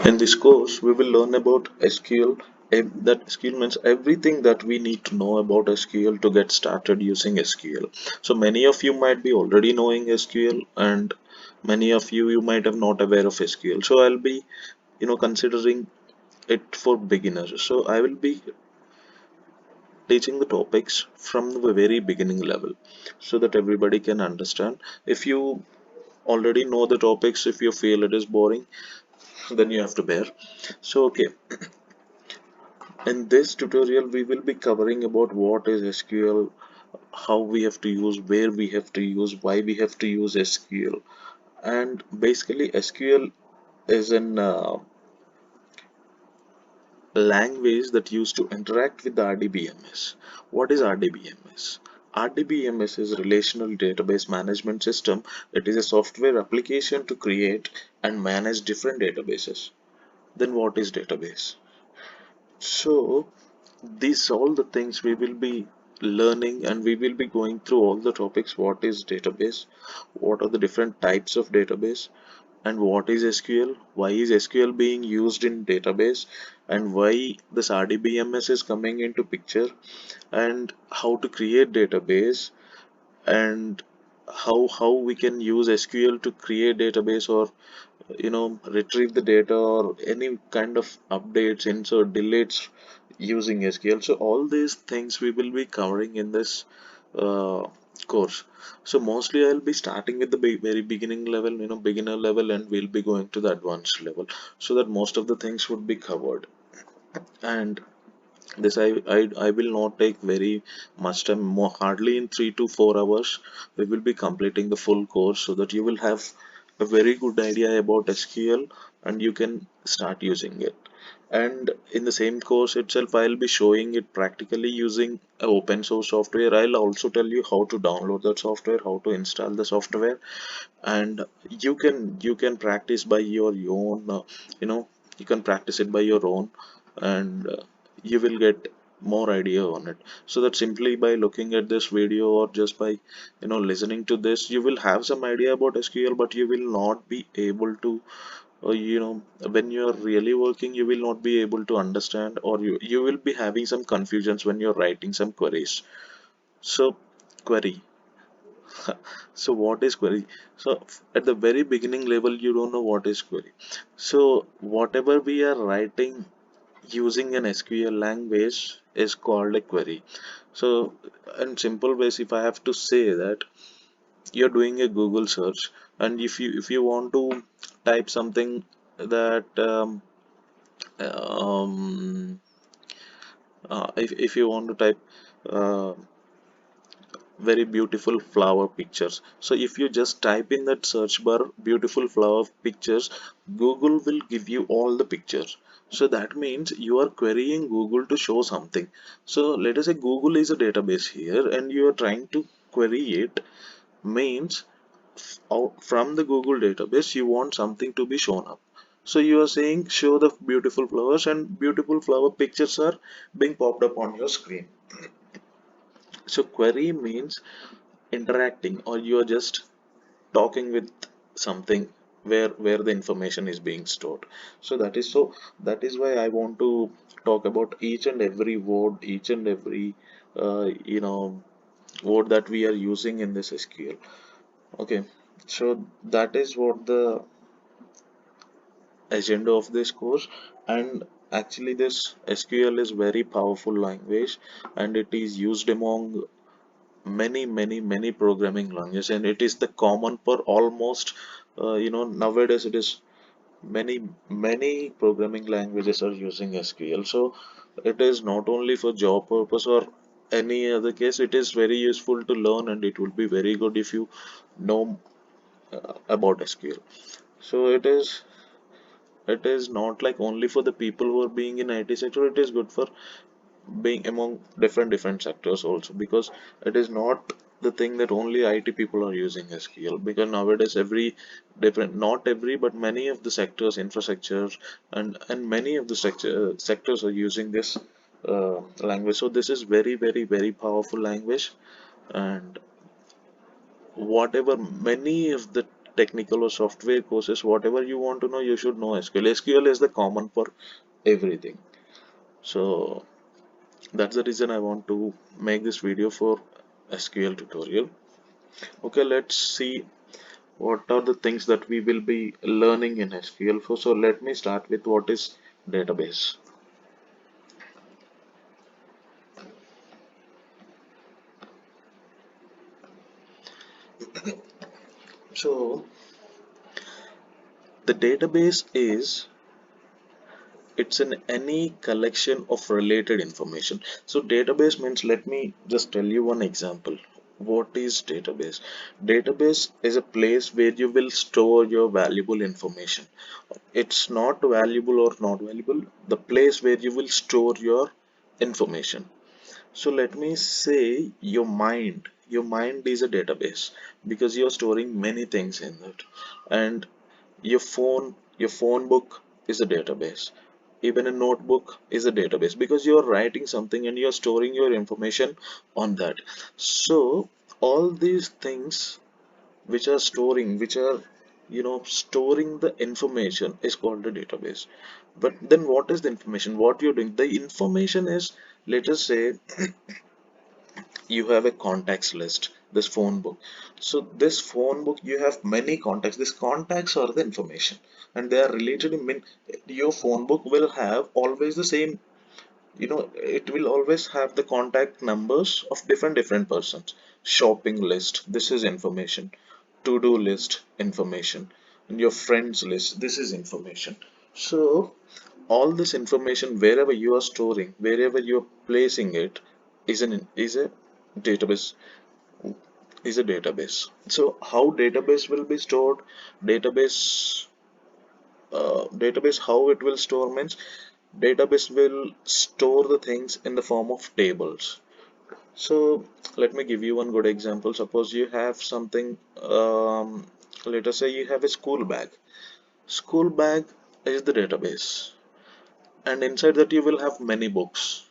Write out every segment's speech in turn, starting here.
In this course, we will learn about SQL. That SQL means everything that we need to know about SQL to get started using SQL. So many of you might be already knowing SQL, and many of you might have not aware of SQL. So I'll be, considering it for beginners. So I will be teaching the topics from the very beginning level, so that everybody can understand. If you already know the topics, if you feel it is boring, then you have to bear. So okay, in this tutorial, we will be covering about what is SQL, how we have to use, where we have to use, why we have to use SQL. And basically, SQL is an language that used to interact with the RDBMS. What is RDBMS? RDBMS is Relational Database Management System. It is a software application to create and manage different databases. Then what is database? So these all the things we will be learning, and we will be going through all the topics. What is database, what are the different types of database, and what is SQL, why is SQL being used in database, and why this RDBMS is coming into picture, and how to create database, and how we can use SQL to create database, or retrieve the data, or any kind of updates, insert, deletes using SQL. So all these things we will be covering in this course. So mostly I'll be starting with the very beginning level, beginner level, and we'll be going to the advanced level, so that most of the things would be covered. And this I will not take very much time, more hardly in 3 to 4 hours we will be completing the full course, so that you will have a very good idea about SQL, and you can start using it. And in the same course itself, I'll be showing it practically using a open source software. I'll also tell you how to download that software, how to install the software, and you can practice by your own, you can practice it by your own, and you will get more idea on it. So that simply by looking at this video, or just by listening to this, you will have some idea about SQL, but you will not be able to, when you are really working, you will not be able to understand, or you will be having some confusions when you're writing some queries. So query. So what is query? So at the very beginning level, you don't know what is query. So whatever we are writing using an SQL language is called a query. So in simple ways, if I have to say that, you're doing a Google search, and if you want to type something that um, if you want to type uh, very beautiful flower pictures, so if you just type in that search bar beautiful flower pictures, Google will give you all the pictures. So that means you are querying Google to show something. So let us say Google is a database here, and you are trying to query it, means out from the Google database you want something to be shown up. So you are saying show the beautiful flowers, and beautiful flower pictures are being popped up on your screen. So query means interacting, or you are just talking with something where the information is being stored. So that is why I want to talk about each and every word, each and every word that we are using in this SQL. Okay, so that is what the agenda of this course. And actually this SQL is very powerful language, and it is used among many programming languages, and it is the common for almost, nowadays it is many programming languages are using SQL. So it is not only for job purpose or any other case, it is very useful to learn, and it will be very good if you know about SQL. So it is not like only for the people who are being in IT sector, it is good for being among different sectors also, because it is not the thing that only IT people are using SQL, because nowadays every different, not every but many of the sectors, infrastructure, and many of the sectors are using this language. So this is very powerful language. And whatever many of the technical or software courses, whatever you want to know, you should know SQL. SQL is the common for everything. So that's the reason I want to make this video for SQL tutorial. Okay, let's see what are the things that we will be learning in SQL. So let me start with what is database. So the database is, it's an any collection of related information. So database means, let me just tell you one example. What is database? Database is a place where you will store your valuable information. It's not valuable or not valuable, the place where you will store your information. So let me say your mind is a database because you're storing many things in it. And your phone book is a database. Even a notebook is a database because you're writing something and you're storing your information on that. So all these things which are storing the information is called a database. But then what is the information? What you're doing? The information is, let us say you have a contacts list, this phone book. So this phone book, you have many contacts. These contacts are the information, and they are related in your phone book will have always the same, it will always have the contact numbers of different persons. Shopping list, this is information. To-do list, information. And your friends list, this is information. So all this information, wherever you are storing, wherever you are placing it, is a database, so how database will be stored? Database database how it will store means, database will store the things in the form of tables. So let me give you one good example. Suppose you have something, let us say you have a school bag. School bag is the database, and inside that you will have many books,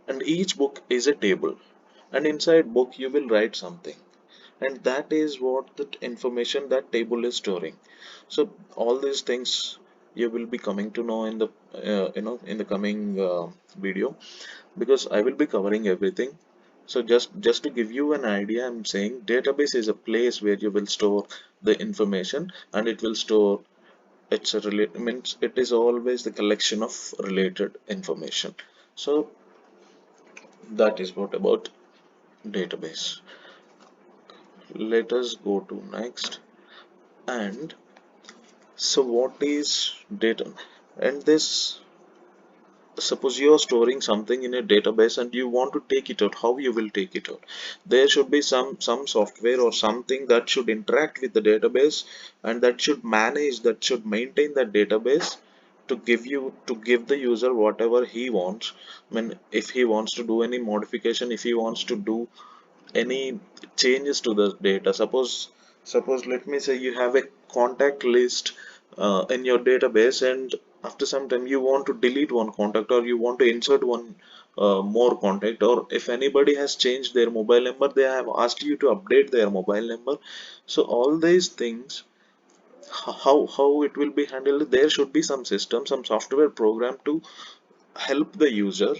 and each book is a table, and inside book you will write something, and that is what the information that table is storing. So all these things you will be coming to know in the in the coming video, because I will be covering everything. So just to give you an idea, I'm saying database is a place where you will store the information, and it will store, it's a relate means it is always the collection of related information. So that is what about database. Let us go to next. And so what is data? And this, suppose you are storing something in a database and you want to take it out, how you will take it out? There should be some software or something that should interact with the database, and that should manage, that should maintain that database, to give the user whatever he wants. I mean, if he wants to do any modification, if he wants to do any changes to the data. Suppose let me say you have a contact list in your database, and after some time you want to delete one contact, or you want to insert one more contact, or if anybody has changed their mobile number, they have asked you to update their mobile number. So all these things, how it will be handled? There should be some system, some software program to help the user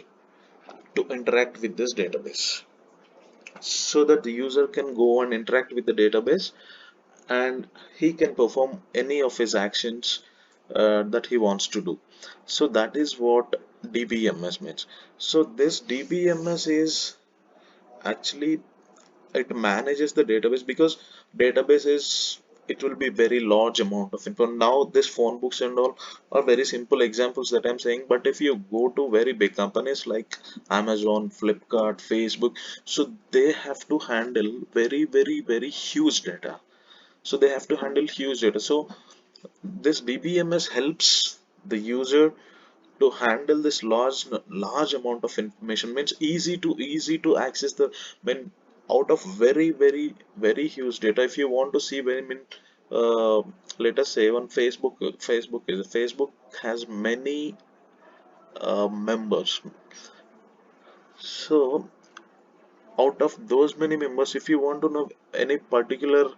to interact with this database, so that the user can go and interact with the database, and he can perform any of his actions that he wants to do. So that is what DBMS means. So this DBMS is actually, it manages the database, because database is, it will be very large amount of info. Now this phone books and all are very simple examples that I'm saying, but if you go to very big companies like Amazon, Flipkart, Facebook, so they have to handle very huge data. So they have to handle huge data. So this DBMS helps the user to handle this large amount of information. Means easy to access the, when out of very huge data, if you want to see very uh, let us say on Facebook has many members. So out of those many members, if you want to know any particular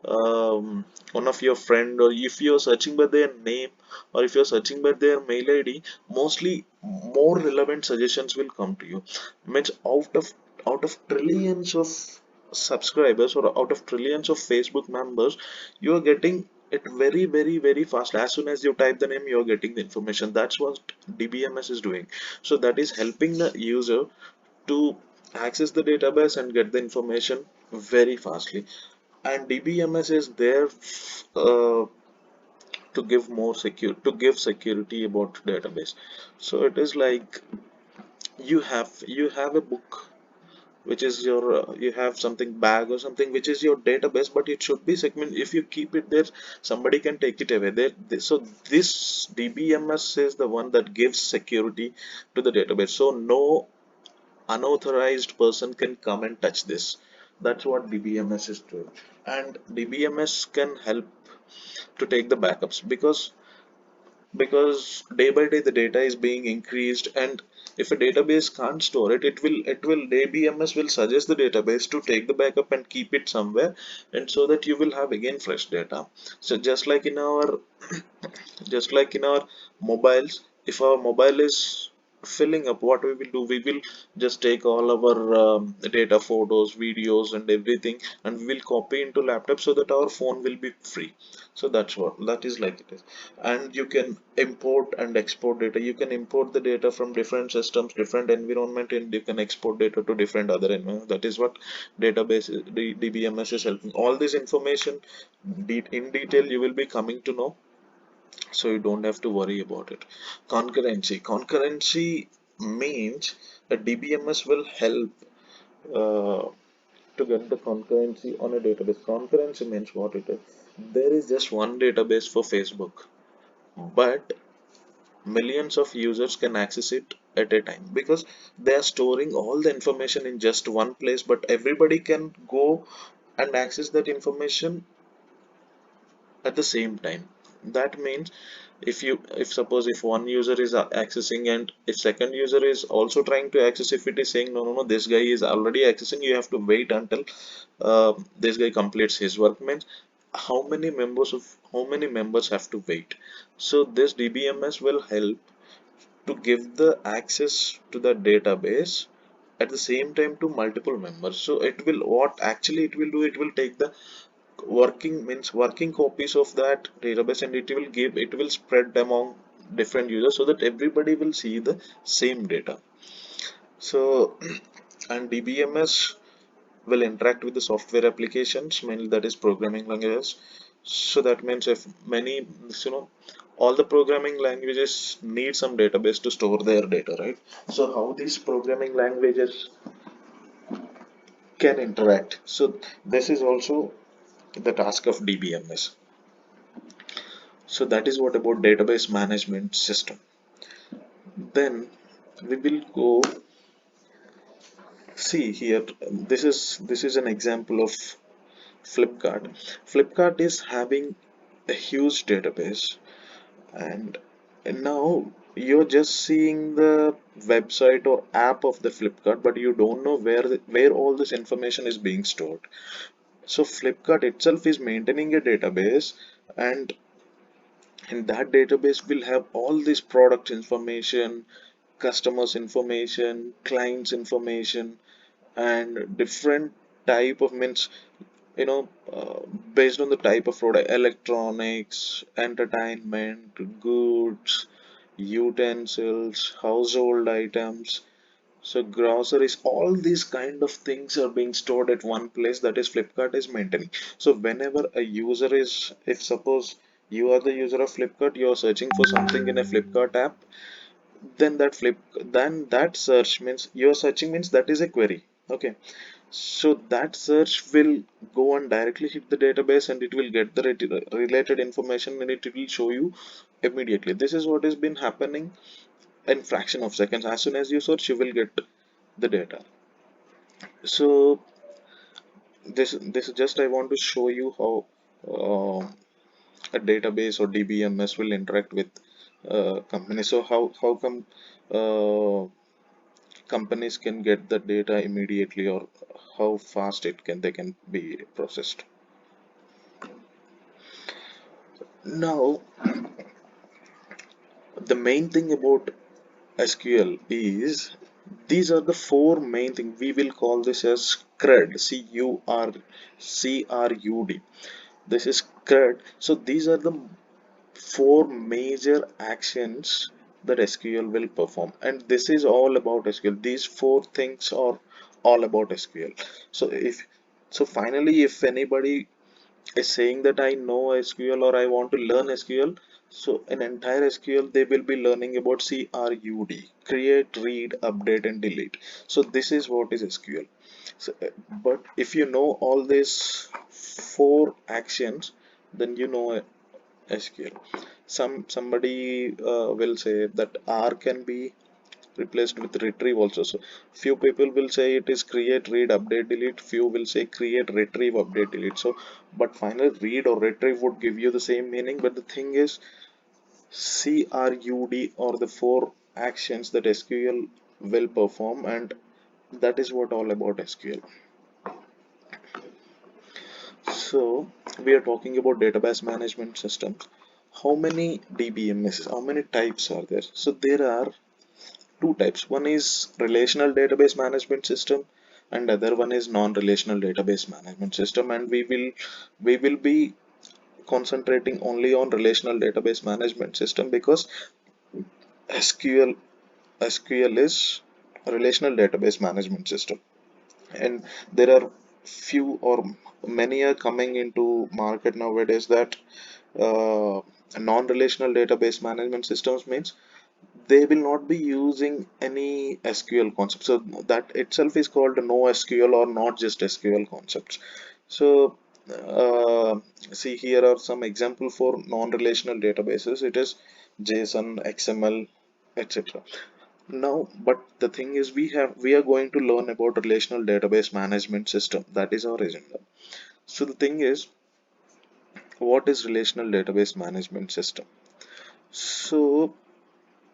one of your friend, or if you're searching by their name, or if you're searching by their mail ID, mostly more relevant suggestions will come to you. Means out of trillions of subscribers, or out of trillions of Facebook members, you are getting it very, very, very fast. As soon as you type the name, you are getting the information. That's what DBMS is doing. So that is helping the user to access the database and get the information very fastly. And DBMS is there to give more secure, to give security about database. So it is like you have a book which is your you have something bag or something which is your database, but it should be segment. If you keep it there, somebody can take it away there. So this DBMS is the one that gives security to the database, so no unauthorized person can come and touch this. That's what DBMS is doing. And DBMS can help to take the backups, because day by day the data is being increased, and if a database can't store it, it will DBMS will suggest the database to take the backup and keep it somewhere, and so that you will have again fresh data. So just like in our mobiles, if our mobile is filling up, what we will do, we will just take all our data, photos, videos and everything, and we will copy into laptop so that our phone will be free. So that's what that is like it is. And you can import and export data. You can import the data from different systems, different environment, and you can export data to different other environment. That is what database DBMS is helping. All this information in detail you will be coming to know, so you don't have to worry about it. Concurrency means that DBMS will help uh, to get the concurrency on a database. Concurrency means what it is. There is just one database for Facebook, but millions of users can access it at a time, because they are storing all the information in just one place, but everybody can go and access that information at the same time. That means if suppose if one user is accessing, and if second user is also trying to access, if it is saying no, no, no, this guy is already accessing, you have to wait until this guy completes his work, means how many members have to wait. So this DBMS will help to give the access to the database at the same time to multiple members. So it will, what actually it will do, it will take the working copies of that database, and it will spread among different users so that everybody will see the same data. So and DBMS will interact with the software applications, mainly that is programming languages. So that means if many, you know, all the programming languages need some database to store their data, right? So how these programming languages can interact, so this is also the task of DBMS. So that is what about database management system. Then we will go see here. This is an example of Flipkart. Flipkart is having a huge database, and now you're just seeing the website or app of the Flipkart, but you don't know where all this information is being stored. So Flipkart itself is maintaining a database, and in that database will have all this product information, customers information, clients information, and different type of, means, you know based on the type of product, electronics, entertainment, goods, utensils, household items, so groceries, all these kind of things are being stored at one place, that is Flipkart is maintaining. So whenever a user is, if suppose you are the user of Flipkart, you are searching for something in a Flipkart app, then that search means you're searching means that is a query. Okay. So that search will go and directly hit the database, and it will get the related information, and it will show you immediately. This is what has been happening in fraction of seconds. As soon as you search, you will get the data. So this just I want to show you how a database or DBMS will interact with companies. So how come uh, companies can get the data immediately, or how fast they can be processed. Now, the main thing about SQL is these are the four main things. We will call this as CRUD, CRUD. This is CRUD. So these are the four major actions that SQL will perform, and this is all about SQL. These four things are all about SQL. So finally, if anybody is saying that I know SQL or I want to learn SQL, so in entire SQL they will be learning about CRUD, create, read, update, and delete. So this is what is SQL. So, but if you know all these four actions, then you know SQL. Somebody will say that R can be replaced with retrieve also. So few people will say it is create, read, update, delete. Few will say create, retrieve, update, delete. So but finally read or retrieve would give you the same meaning. But the thing is CRUD or the four actions that SQL will perform, and that is what all about SQL. So we are talking about database management system. How many DBMS? How many types are there? So there are two types. One is relational database management system, and other one is non-relational database management system. And we will be concentrating only on relational database management system because SQL SQL is a relational database management system, and there are few or many are coming into market nowadays that non-relational database management systems means they will not be using any SQL concept. So that itself is called no SQL or not just SQL concepts. So see, here are some example for non-relational databases. It is JSON, XML, etc. Now, but the thing is, we are going to learn about relational database management system. That is our agenda. So the thing is, what is relational database management system? So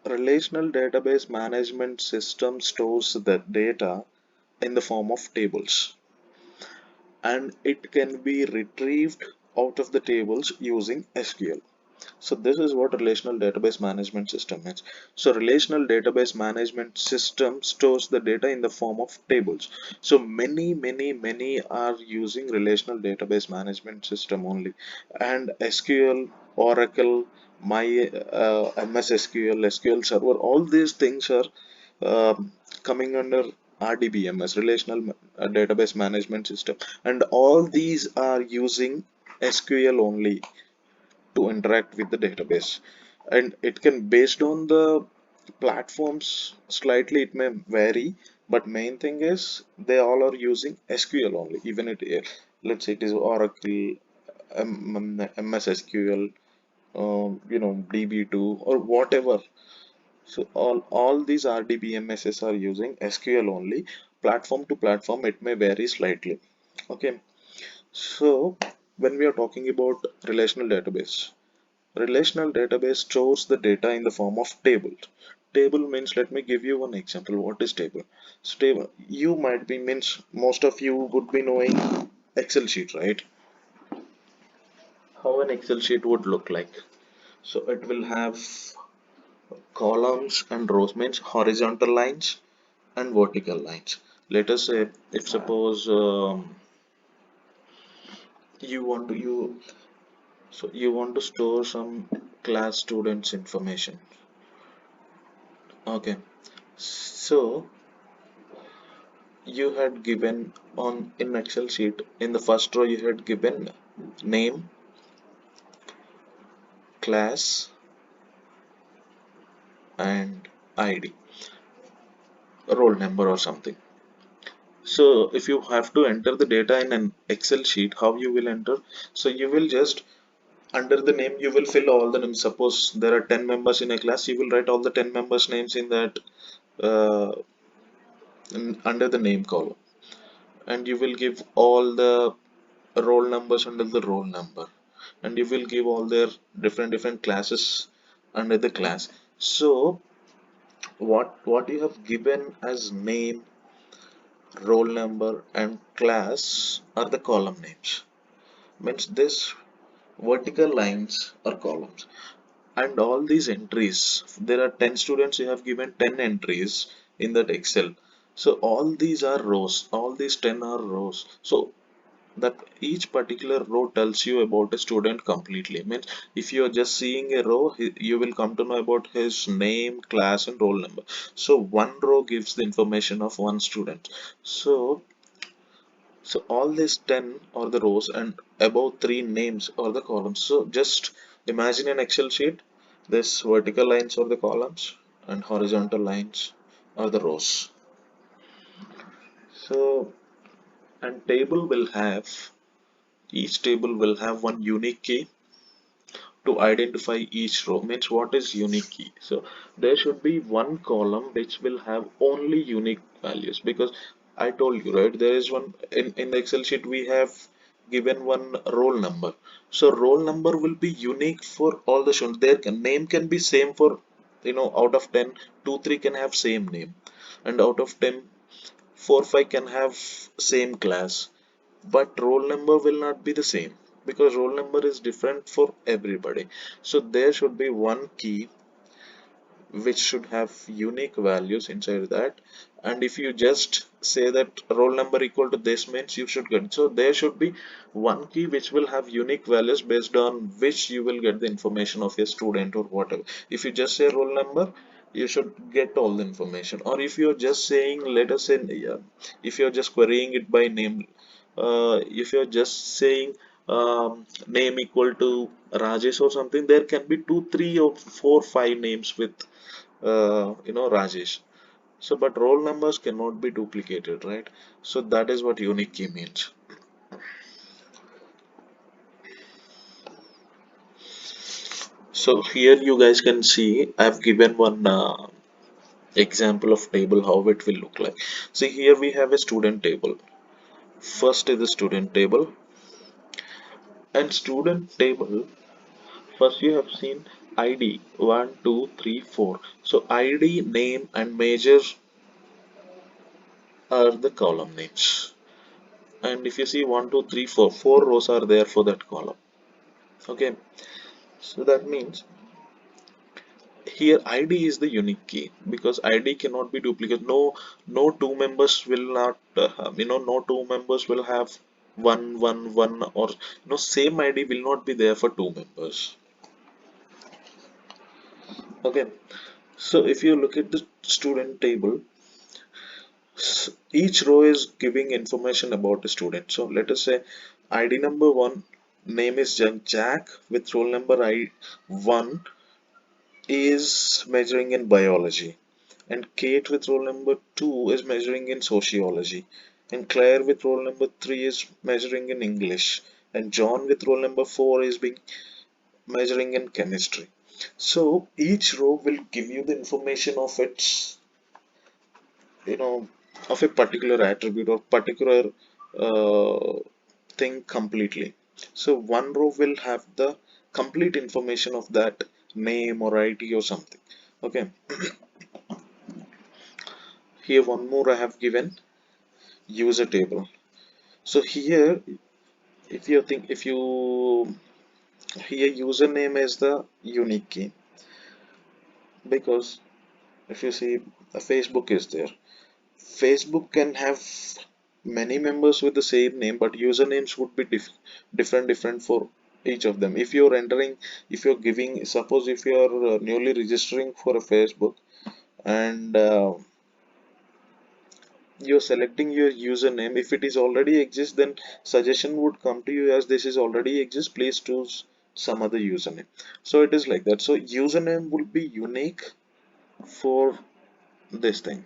relational database management system stores the data in the form of tables, and it can be retrieved out of the tables using SQL. So this is what relational database management system is. So relational database management system stores the data in the form of tables. So many are using relational database management system only, and SQL, Oracle, my MS SQL, SQL Server, all these things are coming under RDBMS, Relational Database Management System, and all these are using SQL only to interact with the database. And it can, based on the platforms, slightly it may vary, but main thing is they all are using SQL only. Even let's say it is Oracle, MS SQL, DB2 or whatever. So all these RDBMSs are using SQL only. Platform to platform it may vary slightly. Okay, so when we are talking about relational database, relational database stores the data in the form of tables. Table means, let me give you one example. What is table? So table, you might be, means most of you would be knowing Excel sheet, right? How an Excel sheet would look like. So it will have columns and rows, means horizontal lines and vertical lines. Let us say if suppose you want to you want to store some class students information. Okay, so you had given on in Excel sheet, in the first row you had given name, class, and ID, roll number or something. So if you have to enter the data in an Excel sheet, how you will enter? So you will just, under the name you will fill all the names. Suppose there are 10 members in a class, you will write all the 10 members names in that uh, under the name column, and you will give all the roll numbers under the roll number, and you will give all their different classes under the class. So what you have given as name, roll number, and class are the column names. Means this, vertical lines or columns. And all these entries, there are 10 students, you have given 10 entries in that Excel. So all these are rows, all these 10 are rows. So that each particular row tells you about a student completely. Means if you are just seeing a row, you will come to know about his name, class, and roll number. So one row gives the information of one student. So all these 10 are the rows and above three names are the columns. So just imagine an Excel sheet. This vertical lines are the columns and horizontal lines are the rows. So and table will have each table will have one unique key to identify each row. Means what is unique key? So there should be one column which will have only unique values, because I told you, right, there is one in the Excel sheet we have given one roll number. So roll number will be unique for all the students. Their name can be same for, out of 10, 2 3 can have same name, and out of 10, 4 5 can have same class, but roll number will not be the same, because roll number is different for everybody. So there should be one key which should have unique values inside that. And if you just say that roll number equal to this, means you should get, so there should be one key which will have unique values based on which you will get the information of a student or whatever. If you just say roll number, you should get all the information. Or if you're just saying, let us say, yeah, if you're just querying it by name, if you're just saying name equal to Rajesh or something, there can be two, three, or four, five names with Rajesh. So, but roll numbers cannot be duplicated, right? So that is what unique key means. So here you guys can see I've given one example of table how it will look like. See here we have a student table. First is the student table, and student table. First you have seen ID 1, 2, 3, 4. So ID, name, and major are the column names. And if you see 1, 2, 3, 4, four rows are there for that column. Okay, so that means here ID is the unique key, because ID cannot be duplicated. No two members will not, no two members will have one, or same ID will not be there for two members. Okay, so if you look at the student table, each row is giving information about the student. So let us say ID number one, name is Jack with roll number I1 is measuring in biology, and Kate with roll number 2 is measuring in sociology, and Claire with roll number 3 is measuring in English, and John with roll number 4 is being measuring in chemistry. So each row will give you the information of its, you know, of a particular attribute or particular uh, thing completely. So one row will have the complete information of that name or ID or something. Okay, here one more I have given user table. So here, if you here username is the unique key, because if you see Facebook is there. Facebook can have many members with the same name, but usernames would be different for each of them. If you're entering, if you're giving, suppose if you're newly registering for a Facebook, and you're selecting your username, if it is already exists, then suggestion would come to you as this is already exists, please choose some other username. So it is like that. So username will be unique for this thing.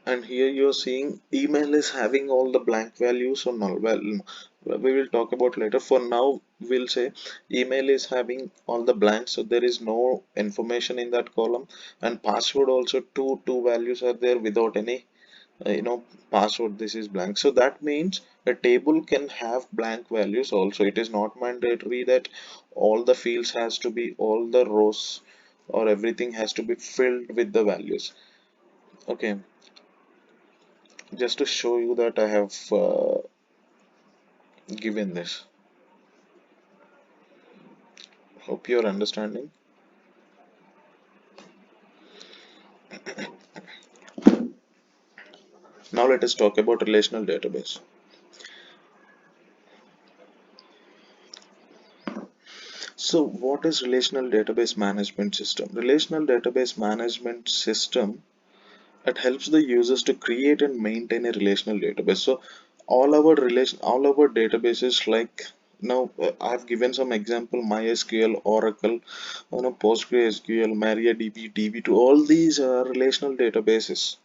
And here you're seeing email is having all the blank values or null. Well, we will talk about later. For now, we'll say email is having all the blanks, so there is no information in that column. And password also, two values are there without any password. This is blank. So that means a table can have blank values also. It is not mandatory that all the fields has to be, all the rows or everything has to be filled with the values. Okay, just to show you that I have given this. Hope you're understanding. Now let us talk about relational database. So what is relational database management system? Relational database management system, it helps the users to create and maintain a relational database. So all our databases, like now I've given some example: MySQL, Oracle, PostgreSQL, MariaDB, DB2, all these are relational databases.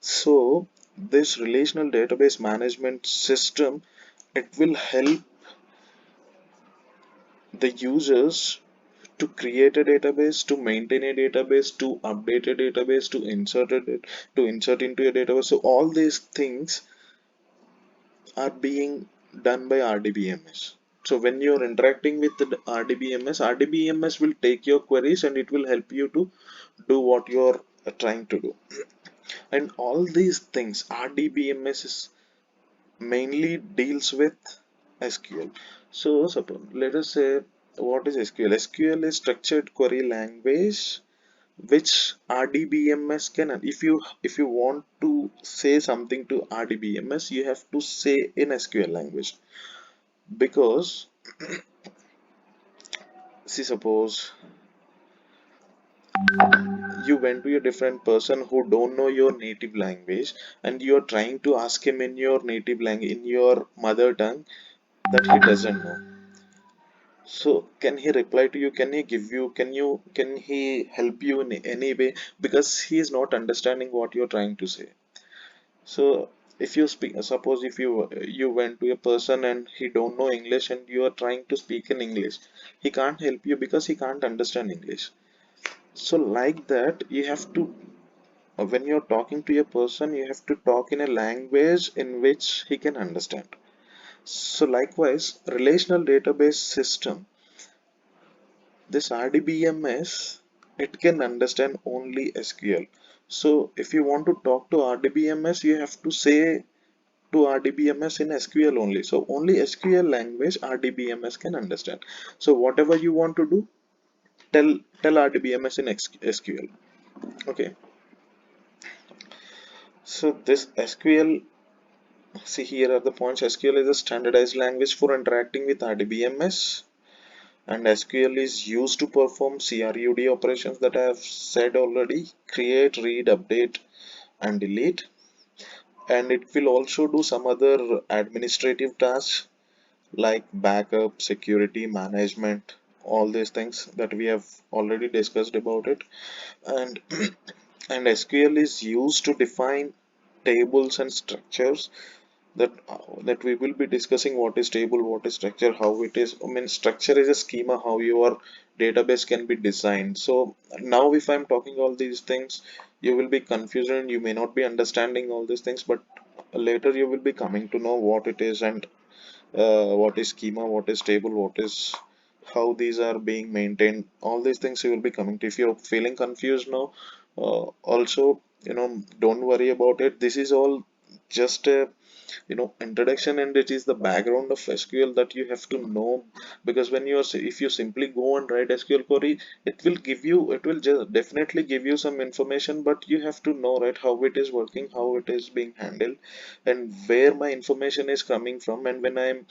So this relational database management system, it will help the users to create a database, to maintain a database, to update a database, to insert into a database. So all these things are being done by RDBMS. So when you're interacting with the RDBMS will take your queries and it will help you to do what you're trying to do. And all these things, RDBMS is mainly deals with SQL. So suppose, let us say, what is SQL? SQL is structured query language which RDBMS can. If you want to say something to RDBMS, you have to say in SQL language, because see, suppose you went to a different person who don't know your native language and you're trying to ask him in your native language, in your mother tongue, that he doesn't know. So can he reply to you? Can he give you? Can he help you in any way? Because he is not understanding what you're trying to say. So if you speak, suppose if you went to a person and he don't know English and you are trying to speak in English, he can't help you because he can't understand English. So like that, you have to, when you're talking to a person, you have to talk in a language in which he can understand. So likewise, relational database system, this RDBMS, it can understand only SQL. So if you want to talk to RDBMS, you have to say to RDBMS in SQL only. So only SQL language RDBMS can understand. So whatever you want to do, tell RDBMS in SQL. Okay. So this SQL, see, here are the points. SQL is a standardized language for interacting with RDBMS, and SQL is used to perform CRUD operations that I have said already: create, read, update, and delete. And it will also do some other administrative tasks like backup, security, management, all these things that we have already discussed about it. And and SQL is used to define tables and structures, that we will be discussing what is table, what is structure, how it is. I mean, structure is a schema how your database can be designed. So now if I'm talking all these things, you will be confused and you may not be understanding all these things, but later you will be coming to know what it is, and what is schema, what is table, what is, how these are being maintained. All these things you will be coming to. If you're feeling confused now, also, don't worry about it. This is all just a, introduction, and it is the background of SQL that you have to know. Because when if you simply go and write SQL query, it will just definitely give you some information, but you have to know, right, how it is working, how it is being handled, and where my information is coming from. And when I'm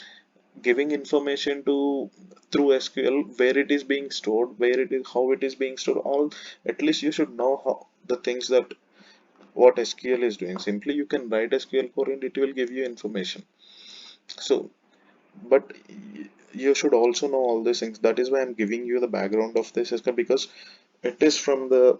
giving information to through SQL, where it is being stored, where it is, how it is being stored, all, at least you should know how the things that what SQL is doing. Simply you can write SQL query and it will give you information. So, but you should also know all these things. That is why I'm giving you the background of this SQL, because it is from the,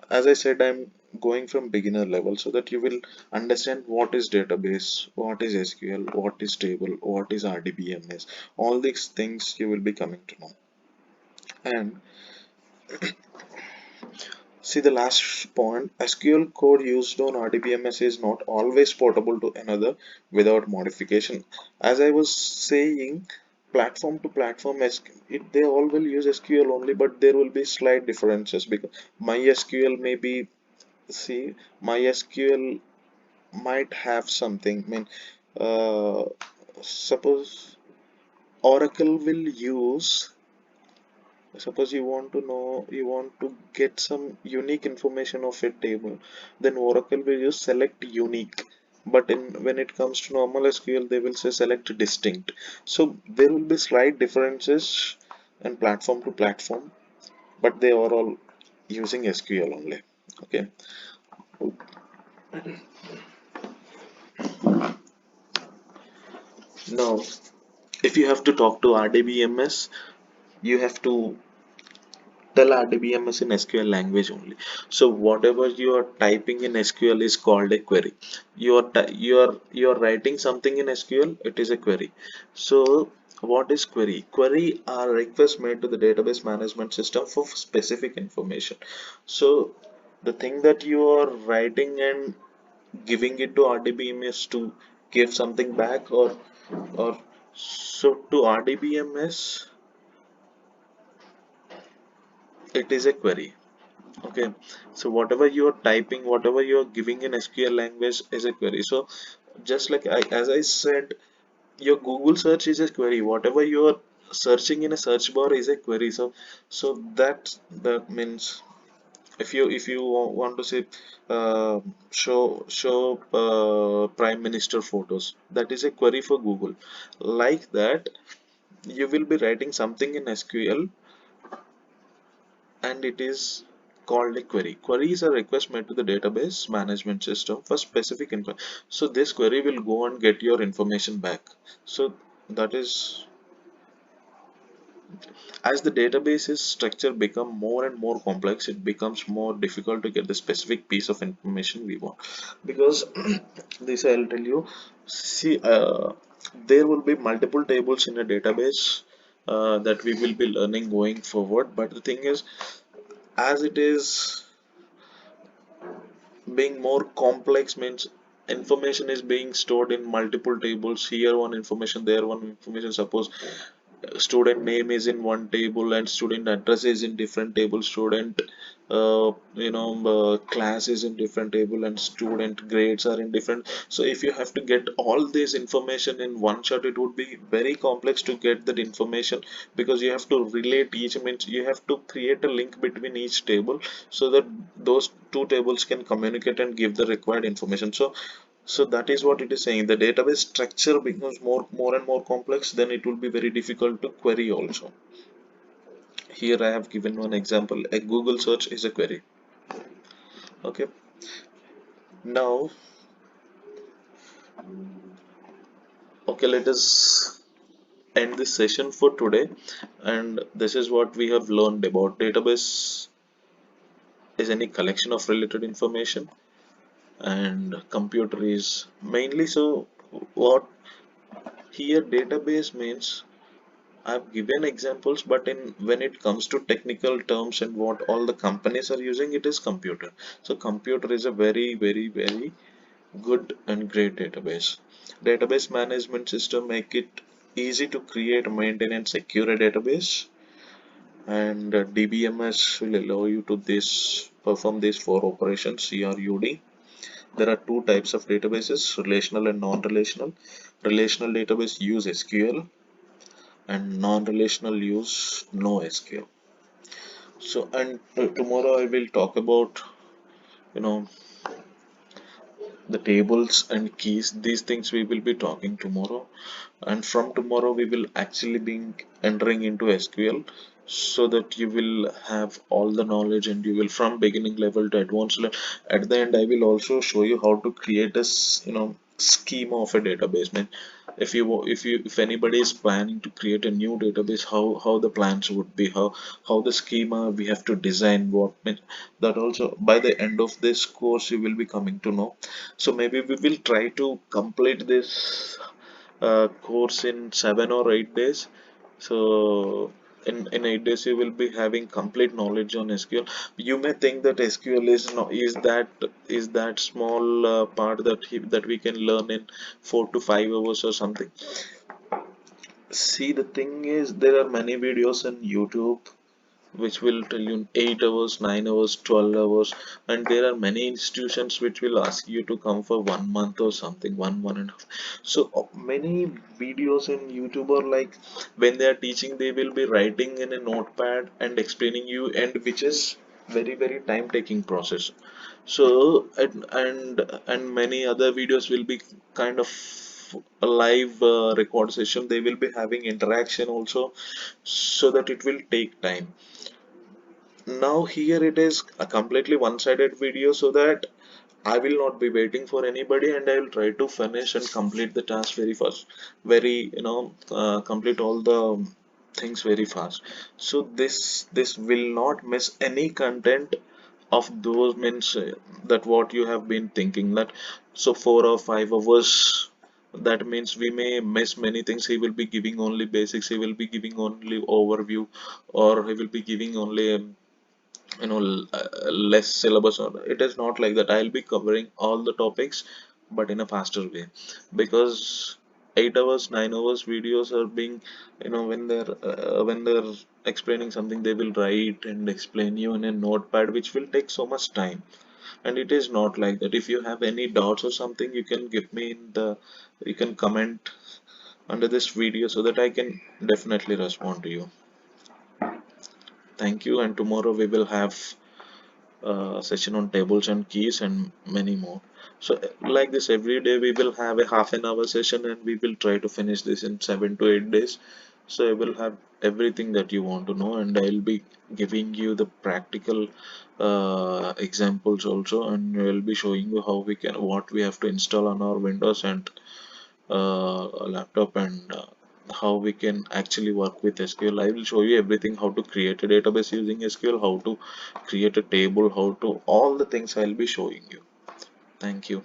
as I said, I'm going from beginner level so that you will understand what is database, what is SQL, what is table, what is RDBMS. All these things you will be coming to know. And see, the last point: SQL code used on RDBMS is not always portable to another without modification. As I was saying, platform to platform, they all will use SQL only, but there will be slight differences, because MySQL may be, see, MySQL might have something. I mean, suppose Oracle will use, suppose you want to know, you want to get some unique information of a table, then Oracle will use select unique. But in when it comes to normal SQL, they will say select distinct. So there will be slight differences in platform to platform, but they are all using SQL only. Okay. Now, if you have to talk to RDBMS, you have to tell RDBMS in SQL language only. So whatever you are typing in SQL is called a query. You are writing something in SQL, it is a query. So what is query? Query are requests made to the database management system for specific information. So the thing that you are writing and giving it to RDBMS to give something back, or so to RDBMS it is a query. Okay, so whatever you're typing, whatever you're giving in SQL language is a query. So just like as I said, your Google search is a query. Whatever you're searching in a search bar is a query. So that means if you want to say show prime minister photos, that is a query for Google. Like that, you will be writing something in SQL and it is called a query. Query is a request made to the database management system for specific info. So this query will go and get your information back. So that is, as the database's structure become more and more complex, it becomes more difficult to get the specific piece of information we want. Because this I'll tell you, see, there will be multiple tables in a database that we will be learning going forward. But the thing is, as it is being more complex, means information is being stored in multiple tables, here one information, there one information. Suppose student name is in one table and student address is in different table, student class is in different table and student grades are in different. So if you have to get all this information in one shot, it would be very complex to get that information, because you have to relate each, means you have to create a link between each table so that those two tables can communicate and give the required information. So that is what it is saying. The database structure becomes more and more complex, then it will be very difficult to query also. Here I have given one example. A Google search is a query. Okay. Now, okay, let us end this session for today. And this is what we have learned about database is any collection of related information, and computer is mainly. So what here database means, I've given examples, but in when it comes to technical terms and what all the companies are using, it is computer. So computer is a very, very, very good and great database. Database management system make it easy to create, maintain, and secure a database. And DBMS will allow you to this perform these four operations: CRUD. There are two types of databases: relational and non-relational. Relational database use SQL, and non-relational use no SQL. So, and tomorrow I will talk about, you know, the tables and keys. These things we will be talking tomorrow. And from tomorrow we will actually be entering into SQL, so that you will have all the knowledge and you will from beginning level to advanced level. At the end I will also show you how to create a schema of a database. Man, if anybody is planning to create a new database, how the plans would be, how the schema we have to design, what mean, that also by the end of this course you will be coming to know. So maybe we will try to complete this course in 7 or 8 days. So in 8 days you will be having complete knowledge on SQL. You may think that SQL is no, is that small part that we can learn in 4 to 5 hours or something. See, the thing is, there are many videos on YouTube which will tell you 8 hours, 9 hours, 12 hours, and there are many institutions which will ask you to come for 1 month or something, one and a half. So many videos in YouTube are like when they are teaching, they will be writing in a notepad and explaining you, and which is very time taking process. So and many other videos will be kind of a live record session. They will be having interaction also, so that it will take time. Now here it is a completely one-sided video, so that I will not be waiting for anybody, and I will try to finish and complete the task very fast, very complete all the things very fast. So this will not miss any content of those means, that what you have been thinking, that so 4 or 5 hours, that means we may miss many things. He will be giving only basics, he will be giving only overview, or he will be giving only less syllabus. Or it is not like that. I'll be covering all the topics, but in a faster way, because 8 hours, 9 hours videos are being, when they're explaining something, they will write and explain you in a notepad, which will take so much time. And it is not like that. If you have any doubts or something, you can give me in the, you can comment under this video, so that I can definitely respond to you. Thank you, and tomorrow we will have session on tables and keys and many more. So like this, every day we will have a half an hour session, and we will try to finish this in 7 to 8 days. So I will have everything that you want to know, and I'll be giving you the practical examples also, and I will be showing you how we can, what we have to install on our Windows and laptop, and how we can actually work with SQL. I will show you everything, how to create a database using SQL, how to create a table, how to, all the things I'll be showing you. Thank you.